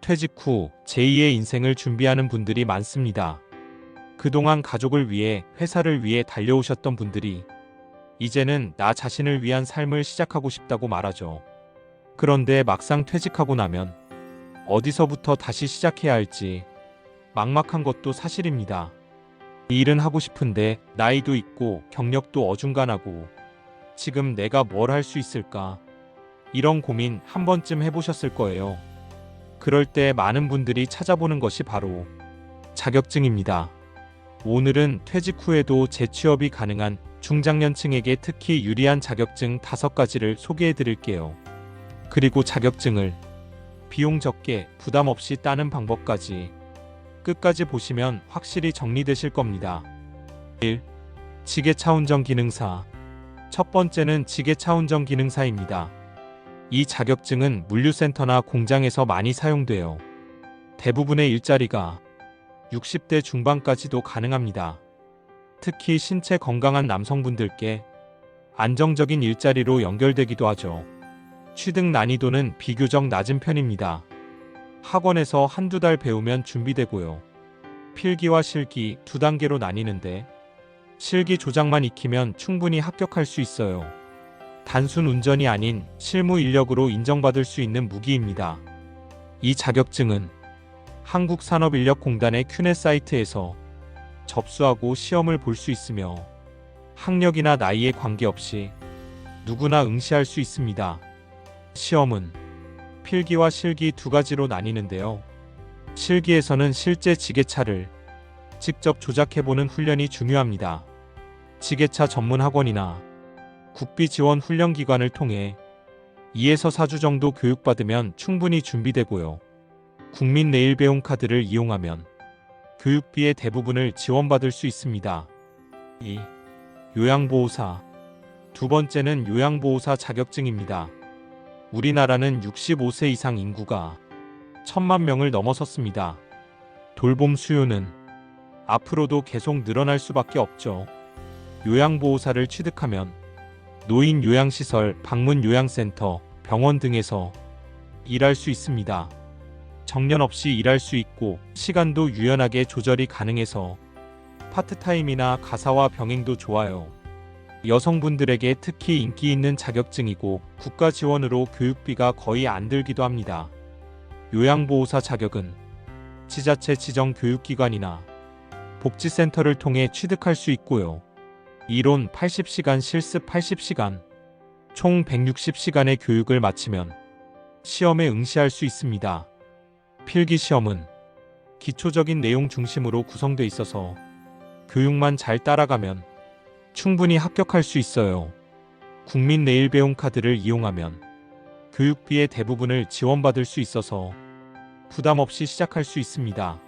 퇴직 후 제2의 인생을 준비하는 분들이 많습니다. 그동안 가족을 위해, 회사를 위해 달려오셨던 분들이 이제는 나 자신을 위한 삶을 시작하고 싶다고 말하죠. 그런데 막상 퇴직하고 나면 어디서부터 다시 시작해야 할지 막막한 것도 사실입니다. 일은 하고 싶은데 나이도 있고 경력도 어중간하고 지금 내가 뭘 할 수 있을까? 이런 고민 한 번쯤 해보셨을 거예요. 그럴 때 많은 분들이 찾아보는 것이 바로 자격증입니다. 오늘은 퇴직 후에도 재취업이 가능한 중장년층에게 특히 유리한 자격증 5가지를 소개해 드릴게요. 그리고 자격증을 비용 적게 부담 없이 따는 방법까지 끝까지 보시면 확실히 정리되실 겁니다. 1. 지게차 운전 기능사. 첫 번째는 지게차 운전 기능사입니다. 이 자격증은 물류센터나 공장에서 많이 사용돼요. 대부분의 일자리가 60대 중반까지도 가능합니다. 특히 신체 건강한 남성분들께 안정적인 일자리로 연결되기도 하죠. 취득 난이도는 비교적 낮은 편입니다. 학원에서 한두 달 배우면 준비되고요. 필기와 실기 2단계로 나뉘는데 실기 조작만 익히면 충분히 합격할 수 있어요. 단순 운전이 아닌 실무 인력으로 인정받을 수 있는 무기입니다. 이 자격증은 한국산업인력공단의 큐넷 사이트에서 접수하고 시험을 볼 수 있으며 학력이나 나이에 관계없이 누구나 응시할 수 있습니다. 시험은 필기와 실기 2가지로 나뉘는데요. 실기에서는 실제 지게차를 직접 조작해보는 훈련이 중요합니다. 지게차 전문 학원이나 국비 지원 훈련기관을 통해 2에서 4주 정도 교육받으면 충분히 준비되고요. 국민 내일 배움 카드를 이용하면 교육비의 대부분을 지원받을 수 있습니다. 2. 요양보호사. 두 번째는 요양보호사 자격증입니다. 우리나라는 65세 이상 인구가 1,000만 명을 넘어섰습니다. 돌봄 수요는 앞으로도 계속 늘어날 수밖에 없죠. 요양보호사를 취득하면 노인 요양시설, 방문 요양센터, 병원 등에서 일할 수 있습니다. 정년 없이 일할 수 있고 시간도 유연하게 조절이 가능해서 파트타임이나 가사와 병행도 좋아요. 여성분들에게 특히 인기 있는 자격증이고 국가 지원으로 교육비가 거의 안 들기도 합니다. 요양보호사 자격은 지자체 지정 교육기관이나 복지센터를 통해 취득할 수 있고요. 이론 80시간, 실습 80시간, 총 160시간의 교육을 마치면 시험에 응시할 수 있습니다. 필기시험은 기초적인 내용 중심으로 구성돼 있어서 교육만 잘 따라가면 충분히 합격할 수 있어요. 국민 내일 배움 카드를 이용하면 교육비의 대부분을 지원받을 수 있어서 부담 없이 시작할 수 있습니다.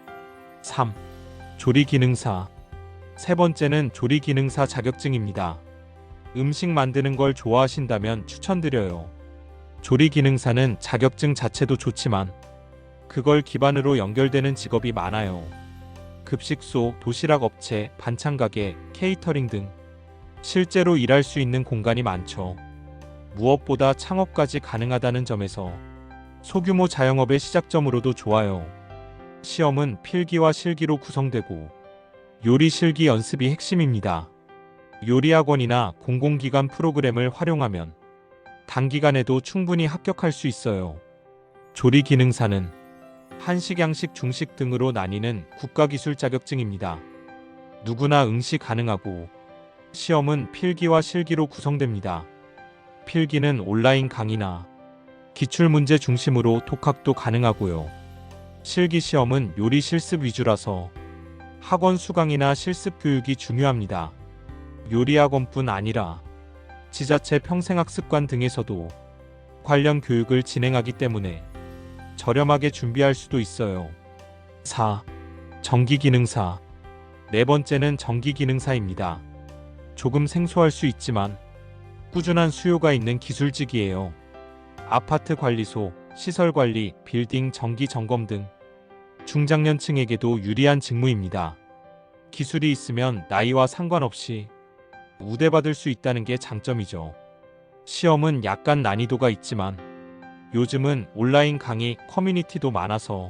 3. 조리기능사. 세 번째는 조리기능사 자격증입니다. 음식 만드는 걸 좋아하신다면 추천드려요. 조리기능사는 자격증 자체도 좋지만 그걸 기반으로 연결되는 직업이 많아요. 급식소, 도시락 업체, 반찬가게, 케이터링 등 실제로 일할 수 있는 공간이 많죠. 무엇보다 창업까지 가능하다는 점에서 소규모 자영업의 시작점으로도 좋아요. 시험은 필기와 실기로 구성되고 요리 실기 연습이 핵심입니다. 요리학원이나 공공기관 프로그램을 활용하면 단기간에도 충분히 합격할 수 있어요. 조리기능사는 한식, 양식, 중식 등으로 나뉘는 국가기술 자격증입니다. 누구나 응시 가능하고 시험은 필기와 실기로 구성됩니다. 필기는 온라인 강의나 기출문제 중심으로 독학도 가능하고요. 실기 시험은 요리 실습 위주라서 학원 수강이나 실습 교육이 중요합니다. 요리학원뿐 아니라 지자체 평생학습관 등에서도 관련 교육을 진행하기 때문에 저렴하게 준비할 수도 있어요. 4. 전기기능사. 네 번째는 전기기능사입니다. 조금 생소할 수 있지만 꾸준한 수요가 있는 기술직이에요. 아파트 관리소, 시설관리, 빌딩 전기 점검 등 중장년층에게도 유리한 직무입니다. 기술이 있으면 나이와 상관없이 우대받을 수 있다는 게 장점이죠. 시험은 약간 난이도가 있지만 요즘은 온라인 강의 커뮤니티도 많아서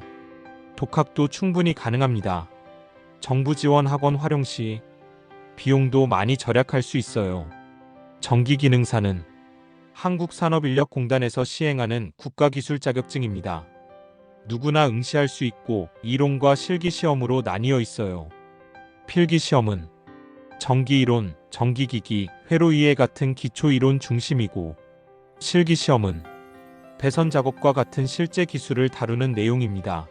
독학도 충분히 가능합니다. 정부 지원 학원 활용 시 비용도 많이 절약할 수 있어요. 정기기능사는 한국산업인력공단에서 시행하는 국가기술 자격증입니다. 누구나 응시할 수 있고 이론과 실기시험으로 나뉘어 있어요. 필기시험은 전기이론, 전기기기, 회로이해 같은 기초이론 중심이고 실기시험은 배선 작업과 같은 실제 기술을 다루는 내용입니다.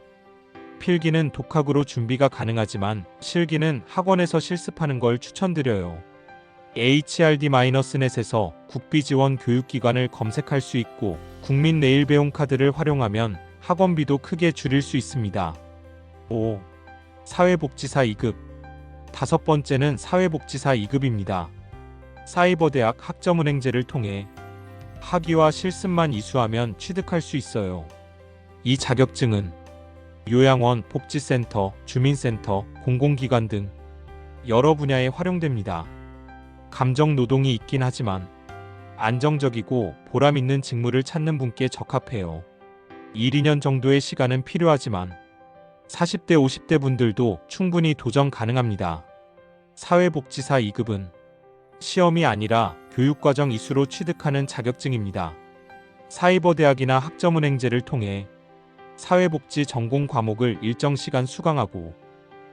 필기는 독학으로 준비가 가능하지만 실기는 학원에서 실습하는 걸 추천드려요. HRD-넷에서 국비지원 교육기관을 검색할 수 있고 국민내일배움 카드를 활용하면 학원비도 크게 줄일 수 있습니다. 5. 사회복지사 2급. 다섯 번째는 사회복지사 2급입니다. 사이버대학 학점은행제를 통해 학위와 실습만 이수하면 취득할 수 있어요. 이 자격증은 요양원, 복지센터, 주민센터, 공공기관 등 여러 분야에 활용됩니다. 감정 노동이 있긴 하지만 안정적이고 보람 있는 직무를 찾는 분께 적합해요. 1, 2년 정도의 시간은 필요하지만 40대, 50대 분들도 충분히 도전 가능합니다. 사회복지사 2급은 시험이 아니라 교육과정 이수로 취득하는 자격증입니다. 사이버대학이나 학점은행제를 통해 사회복지 전공 과목을 일정 시간 수강하고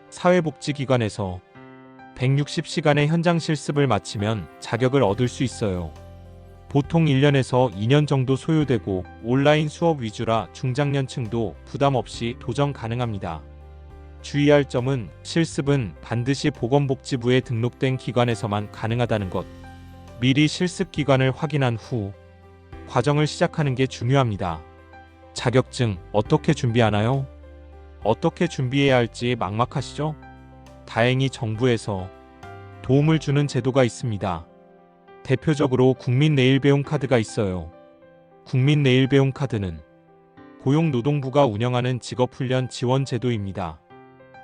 사회복지기관에서 160시간의 현장 실습을 마치면 자격을 얻을 수 있어요. 보통 1년에서 2년 정도 소요되고 온라인 수업 위주라 중장년층도 부담 없이 도전 가능합니다. 주의할 점은 실습은 반드시 보건복지부에 등록된 기관에서만 가능하다는 것. 미리 실습 기관을 확인한 후 과정을 시작하는 게 중요합니다. 자격증 어떻게 준비하나요? 어떻게 준비해야 할지 막막하시죠? 다행히 정부에서 도움을 주는 제도가 있습니다. 대표적으로 국민내일배움 카드가 있어요. 국민내일배움 카드는 고용노동부가 운영하는 직업훈련 지원 제도입니다.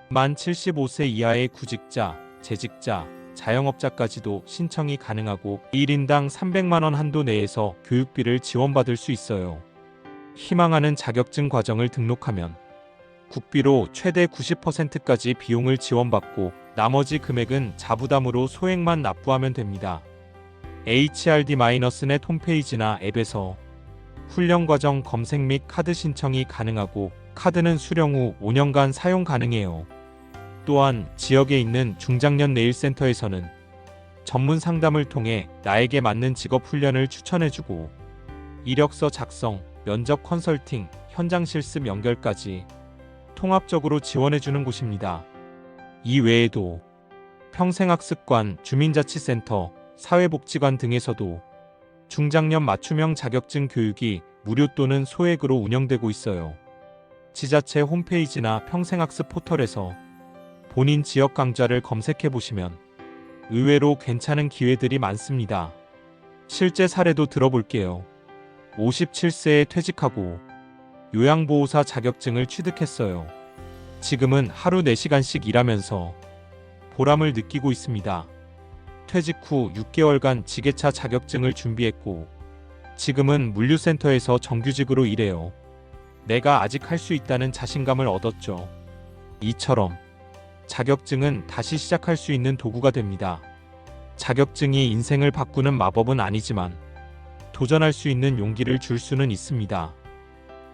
만 75세 이하의 구직자, 재직자, 자영업자까지도 신청이 가능하고 1인당 300만 원 한도 내에서 교육비를 지원받을 수 있어요. 희망하는 자격증 과정을 등록하면 국비로 최대 90%까지 비용을 지원받고 나머지 금액은 자부담으로 소액만 납부하면 됩니다. HRD-넷 홈페이지나 앱에서 훈련 과정 검색 및 카드 신청이 가능하고 카드는 수령 후 5년간 사용 가능해요. 또한 지역에 있는 중장년 네일센터에서는 전문 상담을 통해 나에게 맞는 직업 훈련을 추천해주고 이력서 작성, 면접 컨설팅, 현장 실습 연결까지 통합적으로 지원해주는 곳입니다. 이 외에도 평생학습관, 주민자치센터, 사회복지관 등에서도 중장년 맞춤형 자격증 교육이 무료 또는 소액으로 운영되고 있어요. 지자체 홈페이지나 평생학습 포털에서 본인 지역 강좌를 검색해 보시면 의외로 괜찮은 기회들이 많습니다. 실제 사례도 들어볼게요. 57세에 퇴직하고 요양보호사 자격증을 취득했어요. 지금은 하루 4시간씩 일하면서 보람을 느끼고 있습니다. 퇴직 후 6개월간 지게차 자격증을 준비했고 지금은 물류센터에서 정규직으로 일해요. 내가 아직 할 수 있다는 자신감을 얻었죠. 이처럼 자격증은 다시 시작할 수 있는 도구가 됩니다. 자격증이 인생을 바꾸는 마법은 아니지만 도전할 수 있는 용기를 줄 수는 있습니다.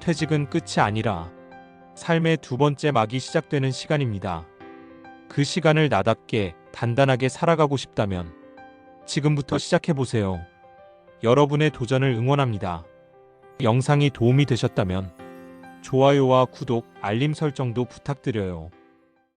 퇴직은 끝이 아니라 삶의 두 번째 막이 시작되는 시간입니다. 그 시간을 나답게 단단하게 살아가고 싶다면 지금부터 시작해보세요. 여러분의 도전을 응원합니다. 영상이 도움이 되셨다면 좋아요와 구독, 알림 설정도 부탁드려요.